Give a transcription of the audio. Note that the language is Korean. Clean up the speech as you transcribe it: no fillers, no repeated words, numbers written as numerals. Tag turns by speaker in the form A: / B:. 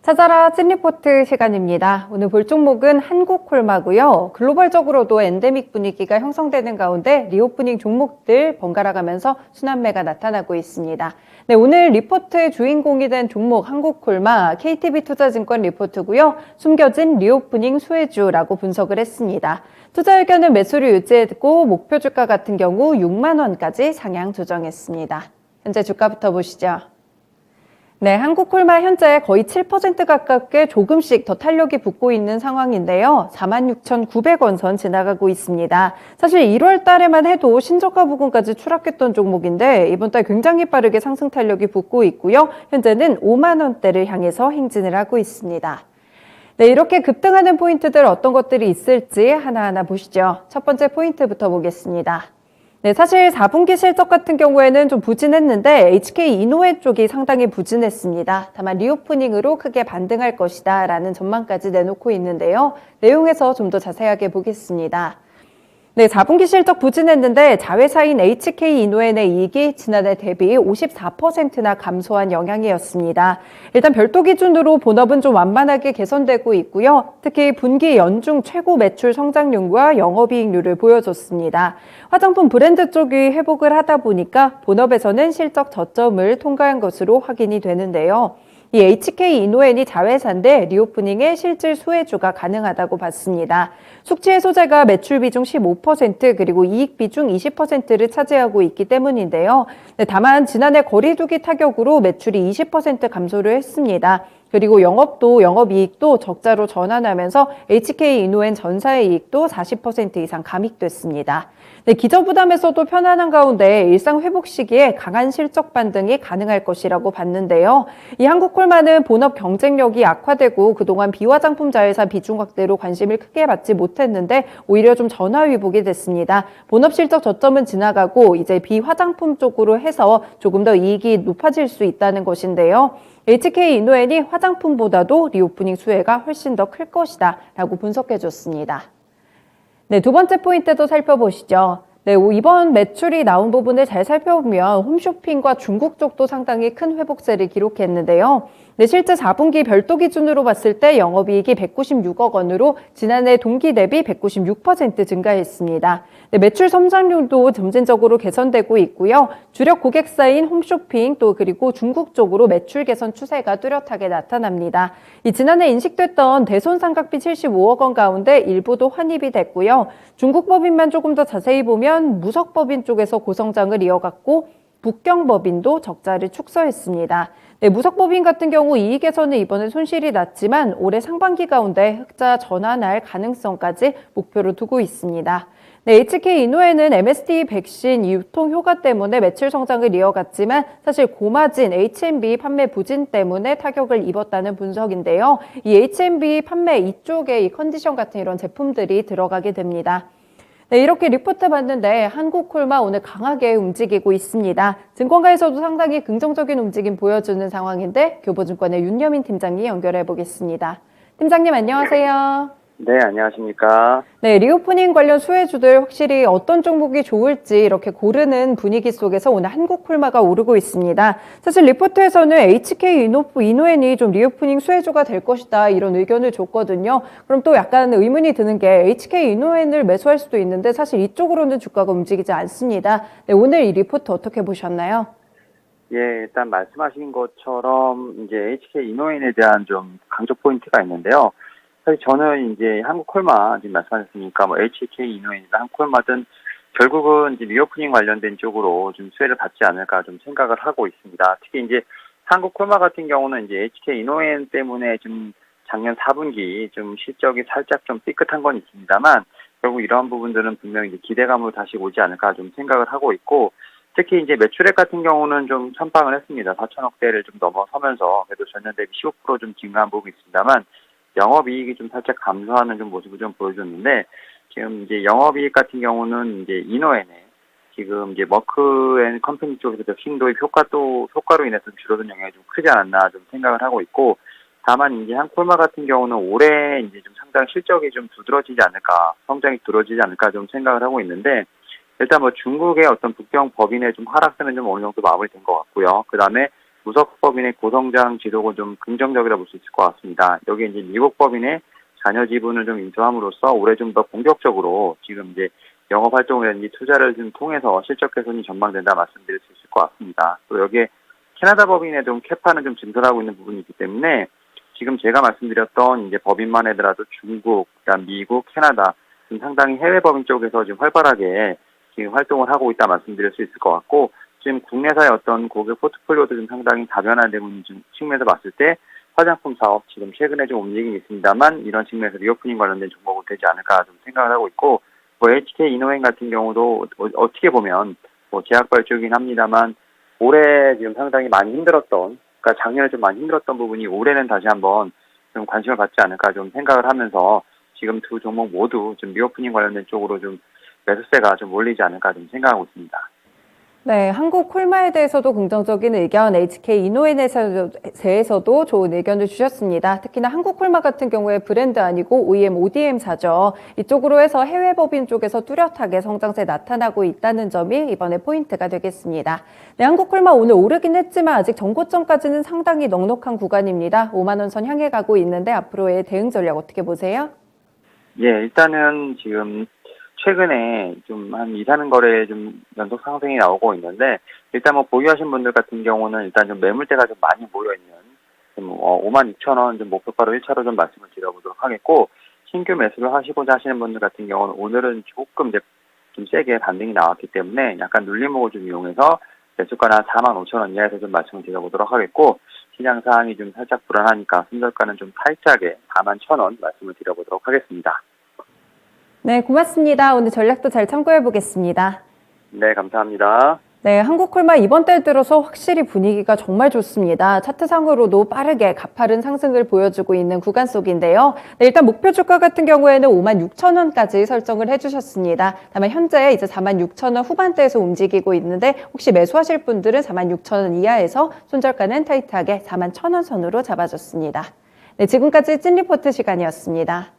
A: 찾아라 찐리포트 시간입니다. 오늘 볼 종목은 한국콜마고요. 글로벌적으로도 엔데믹 분위기가 형성되는 가운데 리오프닝 종목들 번갈아 가면서 순환매가 나타나고 있습니다. 네, 오늘 리포트의 주인공이 된 종목 한국콜마 KTB투자증권 리포트고요. 숨겨진 리오프닝 수혜주라고 분석을 했습니다. 투자 의견은 매수를 유지했고 목표 주가 같은 경우 6만 원까지 상향 조정했습니다. 현재 주가부터 보시죠. 네, 한국콜마 현재 거의 7% 가깝게 조금씩 더 탄력이 붙고 있는 상황인데요. 46,900원 선 지나가고 있습니다. 사실 1월 달에만 해도 신저가 부근까지 추락했던 종목인데 이번 달 굉장히 빠르게 상승 탄력이 붙고 있고요. 현재는 5만 원대를 향해서 행진을 하고 있습니다. 네, 이렇게 급등하는 포인트들 어떤 것들이 있을지 하나하나 보시죠. 첫 번째 포인트부터 보겠습니다. 네, 사실 4분기 실적 같은 경우에는 좀 부진했는데 HK 이노회 쪽이 상당히 부진했습니다. 다만 리오프닝으로 크게 반등할 것이다 라는 전망까지 내놓고 있는데요. 내용에서 좀 더 자세하게 보겠습니다. 네, 4분기 실적 부진했는데 자회사인 HK 이노엔의 이익이 지난해 대비 54%나 감소한 영향이었습니다. 일단 별도 기준으로 본업은 좀 완만하게 개선되고 있고요. 특히 분기 연중 최고 매출 성장률과 영업이익률을 보여줬습니다. 화장품 브랜드 쪽이 회복을 하다 보니까 본업에서는 실적 저점을 통과한 것으로 확인이 되는데요. 이 HK 이노엔이 자회사인데 리오프닝의 실질 수혜주가 가능하다고 봤습니다. 숙취 해소제가 매출 비중 15% 그리고 이익 비중 20%를 차지하고 있기 때문인데요. 네, 다만 지난해 거리두기 타격으로 매출이 20% 감소를 했습니다. 그리고 영업이익도 적자로 전환하면서 HK 이노엔 전사의 이익도 40% 이상 감익됐습니다. 네, 기저부담에서도 편안한 가운데 일상 회복 시기에 강한 실적 반등이 가능할 것이라고 봤는데요. 이 한국콜마는 본업 경쟁력이 악화되고 그동안 비화장품 자회사 비중 확대로 관심을 크게 받지 못했는데 오히려 좀 전화위복이 됐습니다. 본업 실적 저점은 지나가고 이제 비화장품 쪽으로 해서 조금 더 이익이 높아질 수 있다는 것인데요. HK 이노엔이 화장품보다도 리오프닝 수혜가 훨씬 더 클 것이다 라고 분석해줬습니다. 네, 두 번째 포인트도 살펴보시죠. 네, 이번 매출이 나온 부분을 잘 살펴보면 홈쇼핑과 중국 쪽도 상당히 큰 회복세를 기록했는데요. 네, 실제 4분기 별도 기준으로 봤을 때 영업이익이 196억 원으로 지난해 동기 대비 196% 증가했습니다. 네, 매출 성장률도 점진적으로 개선되고 있고요. 주력 고객사인 홈쇼핑 또 그리고 중국 쪽으로 매출 개선 추세가 뚜렷하게 나타납니다. 이 지난해 인식됐던 대손상각비 75억 원 가운데 일부도 환입이 됐고요. 중국 법인만 조금 더 자세히 보면 무석법인 쪽에서 고성장을 이어갔고 북경법인도 적자를 축소했습니다. 네, 무석법인 같은 경우 이익에서는 이번에 손실이 났지만 올해 상반기 가운데 흑자 전환할 가능성까지 목표로 두고 있습니다. 네, HK 이노엔은 MSD 백신 유통 효과 때문에 매출 성장을 이어갔지만 사실 고마진 H&B 판매 부진 때문에 타격을 입었다는 분석인데요. 이 H&B 판매 이쪽에 이 컨디션 같은 이런 제품들이 들어가게 됩니다. 네, 이렇게 리포트 봤는데 한국콜마 오늘 강하게 움직이고 있습니다. 증권가에서도 상당히 긍정적인 움직임 보여주는 상황인데 교보증권의 윤여민 팀장님 연결해 보겠습니다. 팀장님 안녕하세요.
B: 네, 안녕하십니까.
A: 네, 리오프닝 관련 수혜주들 확실히 어떤 종목이 좋을지 이렇게 고르는 분위기 속에서 오늘 한국콜마가 오르고 있습니다. 사실 리포트에서는 HK 이노엔이 좀 리오프닝 수혜주가 될 것이다 이런 의견을 줬거든요. 그럼 또 약간 의문이 드는 게 HK 이노엔을 매수할 수도 있는데 사실 이쪽으로는 주가가 움직이지 않습니다. 네, 오늘 이 리포트 어떻게 보셨나요?
B: 예, 일단 말씀하신 것처럼 이제 HK 이노엔에 대한 좀 강조 포인트가 있는데요. 사실 저는 이제 한국콜마 지금 말씀하셨으니까 뭐 HK 이노엔이나 한국콜마든 결국은 이제 리오프닝 관련된 쪽으로 좀 수혜를 받지 않을까 좀 생각을 하고 있습니다. 특히 이제 한국콜마 같은 경우는 이제 HK 이노엔 때문에 좀 작년 4분기 좀 실적이 살짝 좀 삐끗한 건 있습니다만 결국 이러한 부분들은 분명히 이제 기대감으로 다시 오지 않을까 좀 생각을 하고 있고 특히 이제 매출액 같은 경우는 좀 선방을 했습니다. 4천억대를 좀 넘어서면서 그래도 전년 대비 15%좀 증가한 부분이 있습니다만 영업이익이 좀 살짝 감소하는 좀 모습을 좀 보여줬는데 지금 이제 영업이익 같은 경우는 이제 이노엔에 지금 이제 머크앤컴퍼니 쪽에서 백신 도입 효과로 인해서 줄어든 영향이 좀 크지 않았나 좀 생각을 하고 있고 다만 이제 한콜마 같은 경우는 올해 이제 좀 상당히 실적이 좀 두드러지지 않을까 성장이 두드러지지 않을까 좀 생각을 하고 있는데 일단 뭐 중국의 어떤 북경 법인의 좀 하락세는 좀 어느 정도 마무리된 것 같고요. 그 다음에 무석법인의 고성장 지속은 좀 긍정적이라 볼 수 있을 것 같습니다. 여기 이제 미국 법인의 자녀 지분을 좀 인수함으로써 올해 좀 더 본격적으로 지금 이제 영업 활동이라든지 투자를 좀 통해서 실적 개선이 전망된다 말씀드릴 수 있을 것 같습니다. 또 여기에 캐나다 법인의 좀 캐파는 좀 증설하고 있는 부분이 있기 때문에 지금 제가 말씀드렸던 이제 법인만 하더라도 중국, 그다음 미국, 캐나다 지금 상당히 해외 법인 쪽에서 지금 활발하게 지금 활동을 하고 있다 말씀드릴 수 있을 것 같고 지금 국내사의 어떤 고객 포트폴리오도 좀 상당히 다변화되고 있는 측면에서 봤을 때 화장품 사업 지금 최근에 좀 움직임이 있습니다만 이런 측면에서 리오프닝 관련된 종목은 되지 않을까 좀 생각을 하고 있고 뭐 HK 이노웨인 같은 경우도 어떻게 보면 뭐 제약발주이긴 합니다만 올해 지금 상당히 많이 힘들었던 그러니까 작년에 좀 많이 힘들었던 부분이 올해는 다시 한번 좀 관심을 받지 않을까 좀 생각을 하면서 지금 두 종목 모두 좀 리오프닝 관련된 쪽으로 좀 매수세가 좀 몰리지 않을까 좀 생각하고 있습니다.
A: 네, 한국 콜마에 대해서도 긍정적인 의견, HK 이노엔에서도 좋은 의견을 주셨습니다. 특히나 한국 콜마 같은 경우에 브랜드 아니고 OEM, ODM사죠. 이쪽으로 해서 해외 법인 쪽에서 뚜렷하게 성장세 나타나고 있다는 점이 이번에 포인트가 되겠습니다. 네, 한국 콜마 오늘 오르긴 했지만 아직 전고점까지는 상당히 넉넉한 구간입니다. 5만 원 선 향해 가고 있는데 앞으로의 대응 전략 어떻게 보세요?
B: 예, 일단은 지금 최근에 좀 한 2, 3년 거래에 좀 연속 상승이 나오고 있는데 일단 뭐 보유하신 분들 같은 경우는 일단 좀 매물대가 좀 많이 모여있는 좀 56,000원 좀 목표가로 1차로 좀 말씀을 드려보도록 하겠고 신규 매수를 하시고자 하시는 분들 같은 경우는 오늘은 조금 이제 좀 세게 반등이 나왔기 때문에 약간 눌림목을 좀 이용해서 매수가는 한 45,000원 이하에서 좀 말씀을 드려보도록 하겠고 시장 상황이 좀 살짝 불안하니까 손절가는 좀 살짝에 41,000원 말씀을 드려보도록 하겠습니다.
A: 네, 고맙습니다. 오늘 전략도 잘 참고해 보겠습니다.
B: 네, 감사합니다.
A: 네, 한국콜마 이번 달 들어서 확실히 분위기가 정말 좋습니다. 차트상으로도 빠르게 가파른 상승을 보여주고 있는 구간 속인데요. 네, 일단 목표 주가 같은 경우에는 56,000원까지 설정을 해주셨습니다. 다만 현재 이제 46,000원 후반대에서 움직이고 있는데 혹시 매수하실 분들은 46,000원 이하에서 손절가는 타이트하게 41,000원 선으로 잡아줬습니다. 네, 지금까지 찐리포트 시간이었습니다.